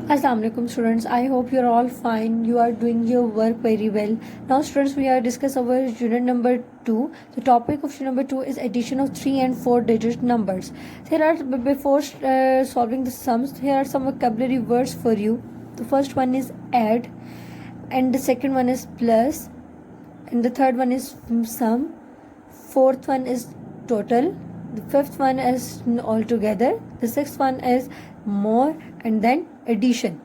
Assalamu alaikum students. I hope you're all fine. You are doing your work very well. Now students, we are discuss our unit number 2. The topic of unit number 2 is addition of 3 and 4 digit numbers. Here are before solving the sums, here are some vocabulary words for you. The first one is add, and the second one is plus, and the third one is sum. Fourth one is total. The fifth one is altogether. The sixth one is more, and then addition.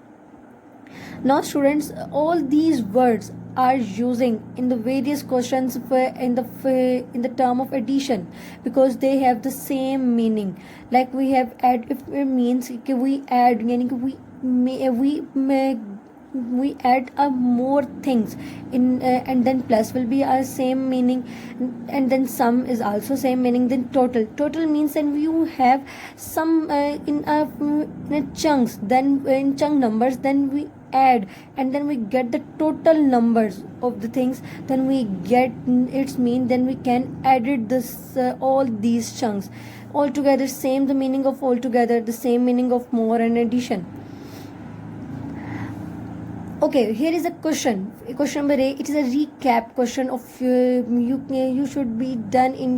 Now students, all these words are using in the various questions in the term of addition, because they have the same meaning. Like we have add, if it means we add, we add more things in, and then plus will be our same meaning, and then sum is also same meaning. Then total means then you have some in a chunks, then in chunk numbers, then we add and then we get the total numbers of the things, then we get its mean, then we can edit this all these chunks all together. Same the meaning of all together, the same meaning of more and addition. Okay, here is a question. Question number A. It is a recap question of you should be done in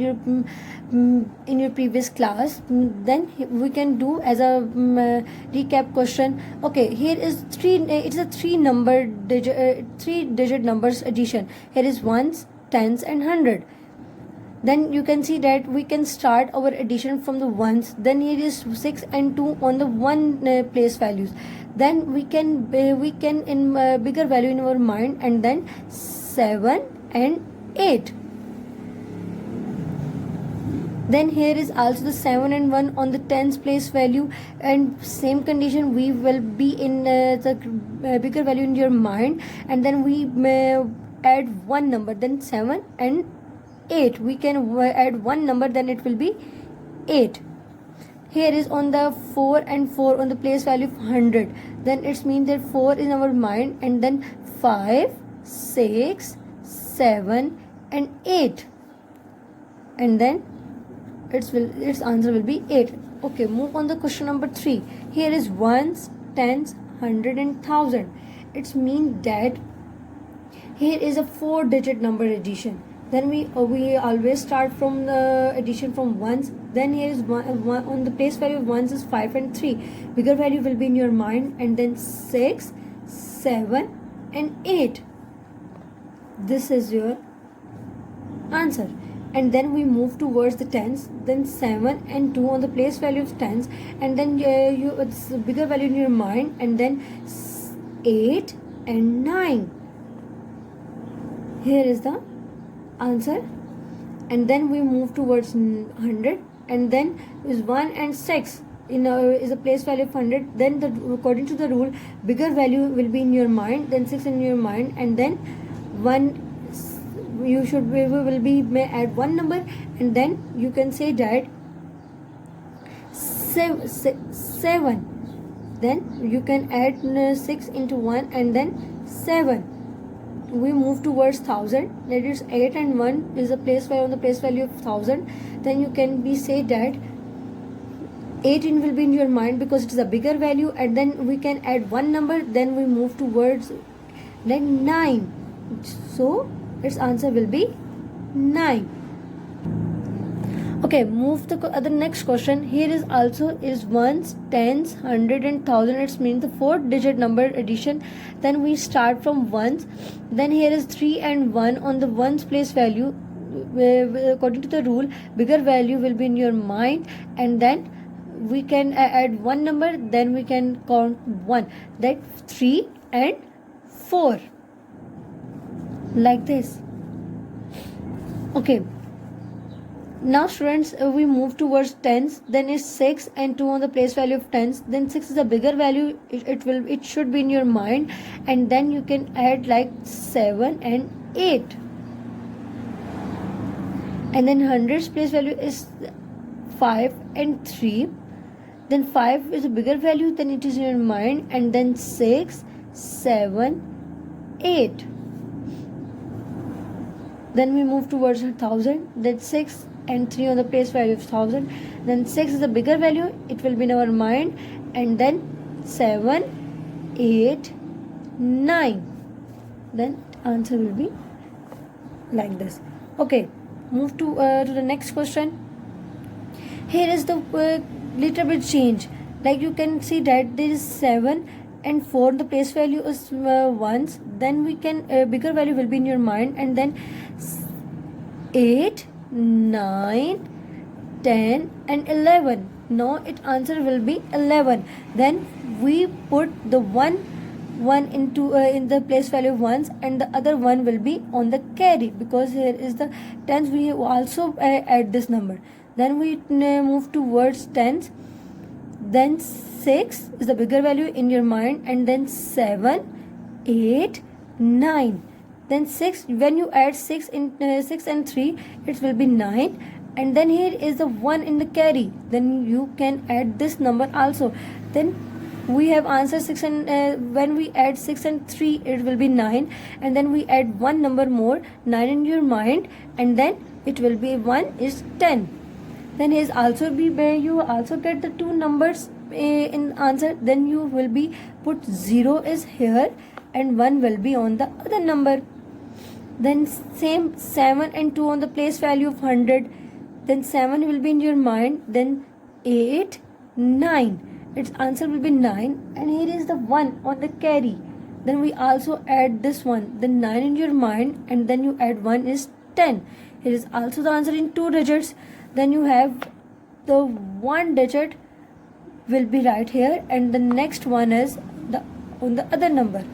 your previous class. Then we can do as a recap question. Okay, here is three. It is a three digit numbers addition. Here is ones, tens, and 100. Then you can see that we can start our addition from the ones. Then here is 6 and 2 on the one place values. Then we can in bigger value in our mind, and then 7 and 8. Then here is also the 7 and 1 on the tens place value, and same condition we will be in the bigger value in your mind, and then we add one number, then 7 and 8. We can add one number, then it will be 8. Here is on the 4 and 4 on the place value of 100. Then it's mean that 4 in our mind, and then 5, 6, 7 and 8. And then its answer will be 8. Okay, move on the question number 3. Here is ones, tens, 100 and 1000. It's mean that here is a 4 digit number addition. Then we always start from the addition from ones. Then here is one on the place value of ones is 5 and 3. Bigger value will be in your mind, and then 6, 7 and 8. This is your answer. And then we move towards the tens. Then 7 and 2 on the place value of tens, and then it's a bigger value in your mind, and then 8 and 9. Here is the answer. And then we move towards 100, and then is 1 and 6 is a place value of 100. Then according to the rule, bigger value will be in your mind, then 6 in your mind, and then 1 we will be may add one number, and then you can say that 7. Then you can add 6 into 1, and then 7. We move towards 1000. That is 8 and 1 is a place value on the place value of 1000. Then you can be say that 18 will be in your mind because it is a bigger value, and then we can add one number. Then we move towards then 9. So its answer will be 9. Okay, move the other next question. Here is also is ones, tens, 100 and 1000. It means the 4 digit number addition. Then we start from ones. Then here is 3 and 1 on the ones place value. According to the rule, bigger value will be in your mind, and then we can add one number, then we can count 1. That 3 and 4. Like this. Okay. Now students, we move towards tens. Then is 6 and 2 on the place value of tens. Then 6 is a bigger value. It should be in your mind, and then you can add like 7 and 8. And then 100's place value is 5 and 3. Then 5 is a bigger value, then it is in your mind, and then 6, 7, 8. Then we move towards 1000. Then 6 and 3 on the place value of 1000. Then 6 is a bigger value, it will be in our mind, and then 7, 8, 9. Then answer will be like this. Okay, move to the next question. Here is the little bit change. Like you can see that there is 7 and 4. The place value is ones. Then we can bigger value will be in your mind, and then 8, 9, 10 and 11. Now its answer will be 11. Then we put the one into in the place value of ones, and the other one will be on the carry, because here is the tens. We also add this number. Then we move towards tens. Then 6 is the bigger value in your mind, and then 7, 8, 9. Then 6, when you add 6 in 6 and 3, it will be 9. And then here is the 1 in the carry, then you can add this number also. Then we have answer 6, and when we add 6 and 3, it will be 9. And then we add one number more, 9 in your mind, and then it will be 1 is 10. Then is also be where you also get the two numbers in answer. Then you will be put 0 is here and 1 will be on the other number. Then same 7 and 2 on the place value of 100. Then 7 will be in your mind. Then 8, 9. Its answer will be 9. And here is the 1 on the carry. Then we also add this one. Then 9 in your mind, and then you add 1 is 10. Here is also the answer in 2 digits. Then you have the 1 digit will be right here, and the next one is on the other number.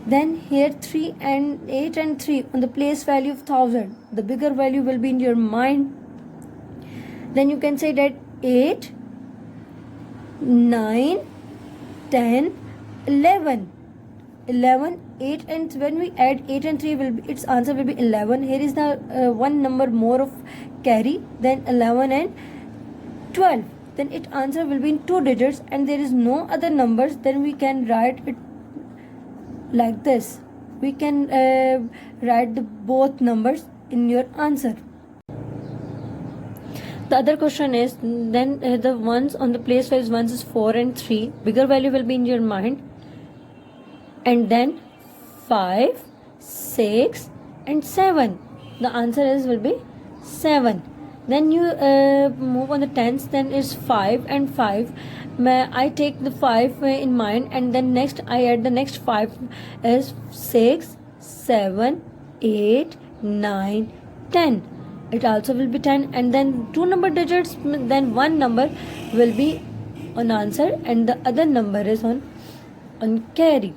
Then here 3 and 8 and 3 on the place value of 1000. The bigger value will be in your mind. Then you can say that 8, 9, 10, 11. 11, 8, and when we add 8 and 3, will be, its answer will be 11. Here is the one number more of carry. Then 11 and 12. Then its answer will be in 2 digits, and there is no other numbers. Then we can write it like this. We can write the both numbers in your answer. The other question is, then the ones on the place where ones is 4 and 3. Bigger value will be in your mind. And then 5, 6 and 7. The answer is will be 7. Then you move on the tens. Then is 5 and 5. I take the 5 in mind, and then next I add the next 5 is 6, 7, 8, 9, 10. It also will be 10. And then 2 number digits, then one number will be on answer, and the other number is on carry.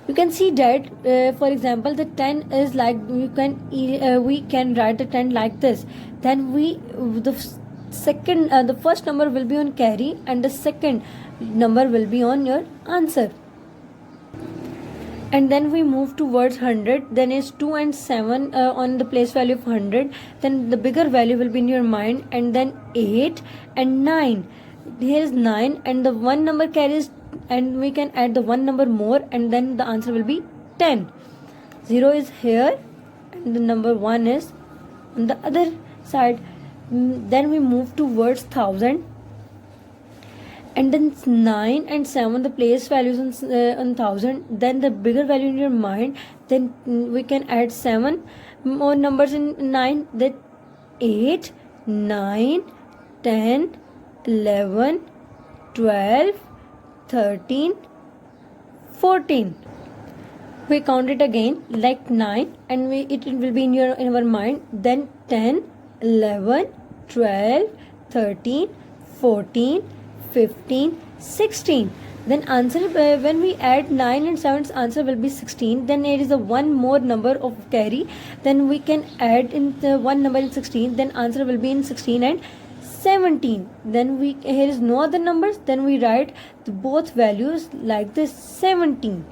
You can see that for example the 10 is like, we can write the 10 like this. Then the first number will be on carry, and the second number will be on your answer. And then we move towards 100. Then is 2 and 7 on the place value of 100. Then the bigger value will be in your mind, and then 8 and 9. Here is 9, and the one number carries, and we can add the one number more, and then the answer will be 10. 0 is here, and the number 1 is on the other side. Then we move towards 1000, and then 9 and 7 the place values on 1000. Then the bigger value in your mind, then we can add 7 more numbers in 9. Then 8, 9, 10, 11, 12, 13, 14. We count it again like 9, and it will be in our mind. Then 10, 11, 12, 13, 14, 15, 16. Then answer, when we add 9 and 7's answer will be 16. Then there is a one more number of carry. Then we can add in the one number in 16. Then answer will be in 16 and 17. Then here is no other numbers. Then we write both values like this, 17.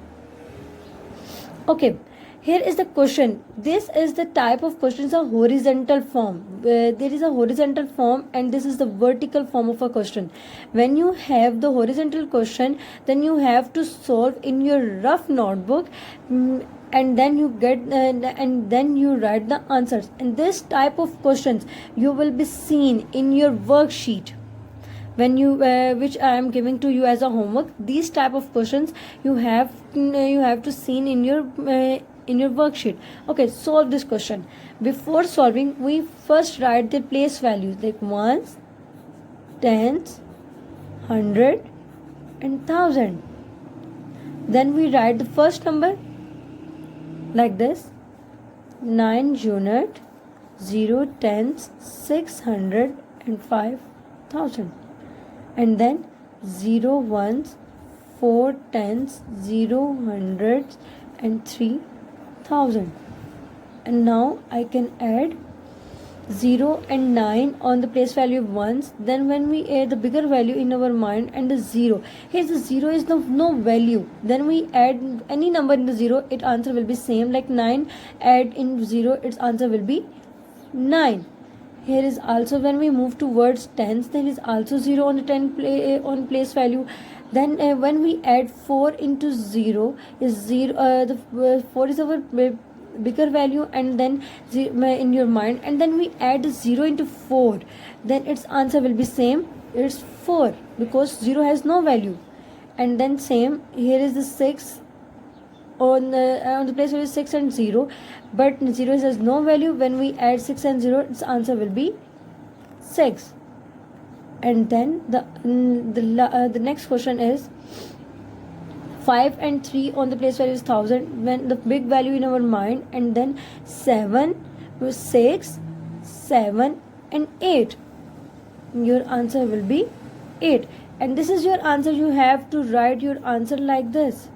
Okay, here is the question. This is the type of questions, a horizontal form. There is a horizontal form, and this is the vertical form of a question. When you have the horizontal question, then you have to solve in your rough notebook, and then you get and then you write the answers. And this type of questions you will be seen in your worksheet. when you which I am giving to you as a homework. These type of questions you have to see in your worksheet. Okay, solve this question. Before solving, we first write the place values like ones, tens, hundred and thousand. Then we write the first number like this: 9 unit, 0 tens, 600 and 5000. And then 0 ones, 4 tens, 0 hundreds and 3000. And now I can add 0 and 9 on the place value of ones. Then when we add the bigger value in our mind and the 0, here the 0 is no value, then we add any number in the 0, its answer will be same. Like 9 add in 0, its answer will be 9. Here is also, when we move towards tens, there is also 0 on the on place value. Then when we add 4 into 0 is 0, the 4 is our bigger value, and then in your mind, and then we add 0 into 4, then its answer will be same, it's 4, because 0 has no value. And then same, here is the 6 on the place value 6 and 0, but 0 has no value. When we add 6 and 0, its answer will be 6. And then the next question is 5 and 3 on the place value is 1000, when the big value in our mind, and then 7, 6, 7 and 8, your answer will be 8. And this is your answer. You have to write your answer like this.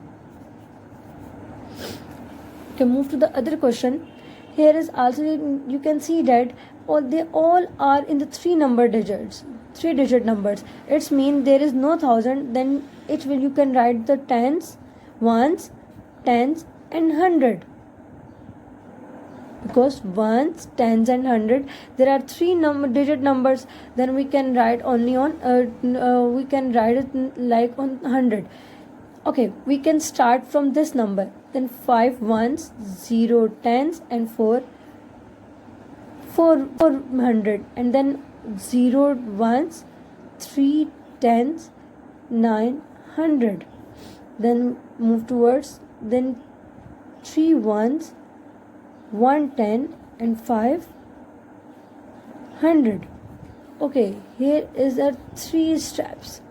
Okay, move to the other question. Here is also, you can see that they all are in the 3 digit numbers. It's mean there is no 1000, then you can write the tens, ones, tens and 100, because ones, tens and 100, there are 3 digit numbers. Then we can write only on we can write it like on 100. Okay, we can start from this number. Then 5 ones, 0 tens and 4 400, and then 0 ones, 3 tens, 900. Then move towards, then 3 ones, 1 10 and 500. Okay, here is our 3 steps.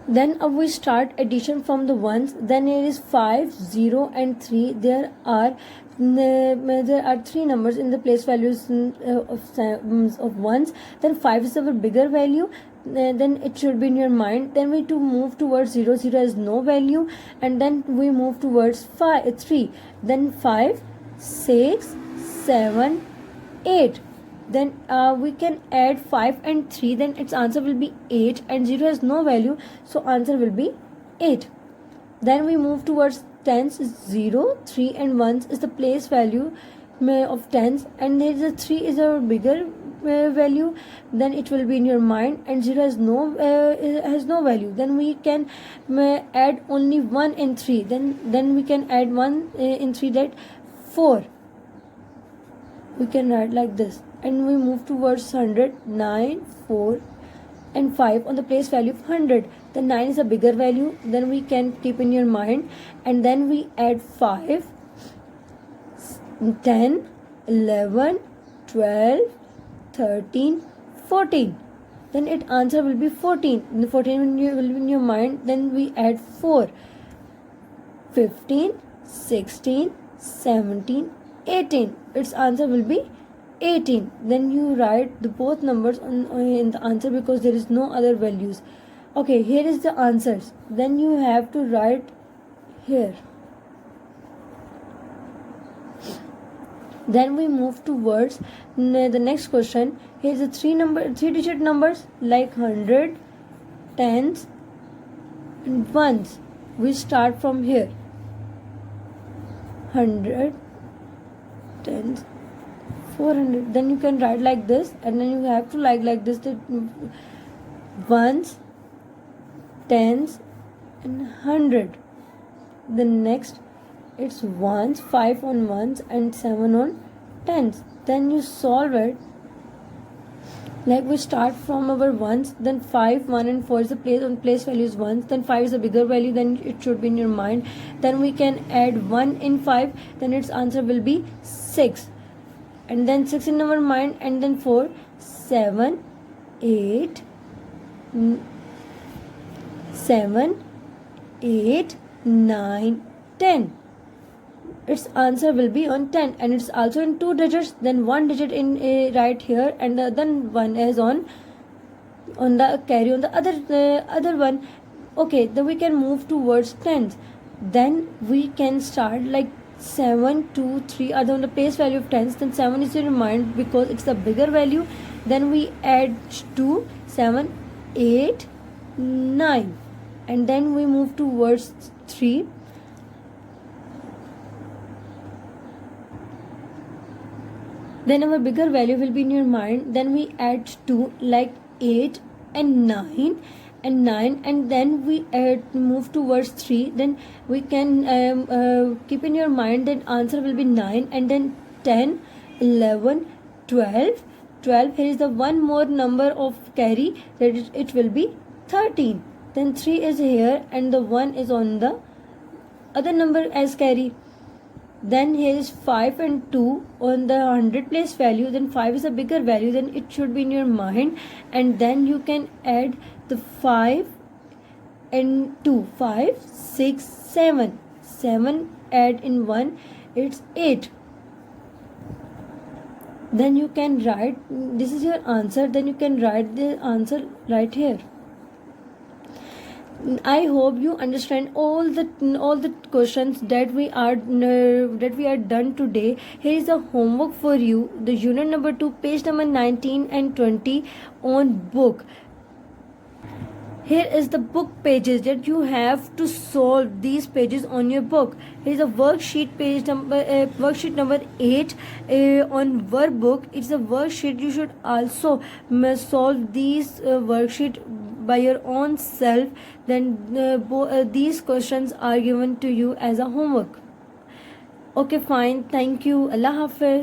Then we start addition from the ones. Then here is 5, 0 and 3. There are 3 numbers in the place values of ones. Then 5 is our bigger value, then it should be in your mind. Then we to move towards 0, 0 has no value, and then we move towards 3, then 5, 6, 7, 8. Then we can add 5 and 3, then its answer will be 8, and 0 has no value, so answer will be 8. Then we move towards tens. 0, 3 and 1 is the place value of tens, and there is a 3 is a bigger value, then it will be in your mind, and 0 has no value. Then we can add only 1 and 3, then we can add 1 in 3, that 4. We can write like this, and we move towards 100. 9, 4 and 5 on the place value of 100. The 9 is a bigger value, then we can keep in your mind, and then we add 5, 10, 11, 12, 13, 14. Then its answer will be 14. The 14 will be in your mind. Then we add 4, 15, 16, 17, 18. Its answer will be 18. Then you write the both numbers in the answer, because there is no other values. Okay, here is the answers. Then you have to write here. Then we move towards the next question. Here is the 3 digit numbers like 100, tens and ones. We start from here. 100, tens, 400. Then you can write like this, and then you have to like this, the ones, tens and 100. The next, it's ones, 5 on ones and 7 on tens. Then you solve it. Like we start from our ones, then 5, 1 and 4 is the place value is ones, then 5 is a bigger value, then it should be in your mind. Then we can add 1 in 5, then its answer will be 6. And then 6 in our mind, and then 4, 7, 8, 7, 8, 9, 10. Its answer will be on 10, and it's also in 2 digits, then 1 digit in right here, and the other one is on the carry on the other one. Okay, then we can move towards tens. Then we can start like 7, 2, 3 are the place value of tens. Then 7 is in your mind because it's the bigger value. Then we add 2, 7, 8, 9, and then we move towards 3. Then our bigger value will be in your mind. Then we add 2 like 8 and 9 and 9, and then we move towards 3. Then we can keep in your mind that answer will be 9, and then 10, 11, 12. 12, here is the one more number of carry, that it will be 13. Then 3 is here, and the 1 is on the other number as carry. Then here is 5 and 2 on the 100 place value. Then 5 is a bigger value, then it should be in your mind. And then you can add the 5 and 2, 5, 6, 7. 7 add in 1, it's 8. Then you can write, this is your answer, then you can write the answer right here. I hope you understand all the questions that we are done today. Here is the homework for you. The unit number 2, page number 19 and 20 on book. Here is the book pages that you have to solve these pages on your book. Here is a worksheet worksheet number 8 on workbook. It's a worksheet. You should also solve these worksheet by your own self. Then these questions are given to you as a homework. Okay, fine. Thank you. Allah Hafiz.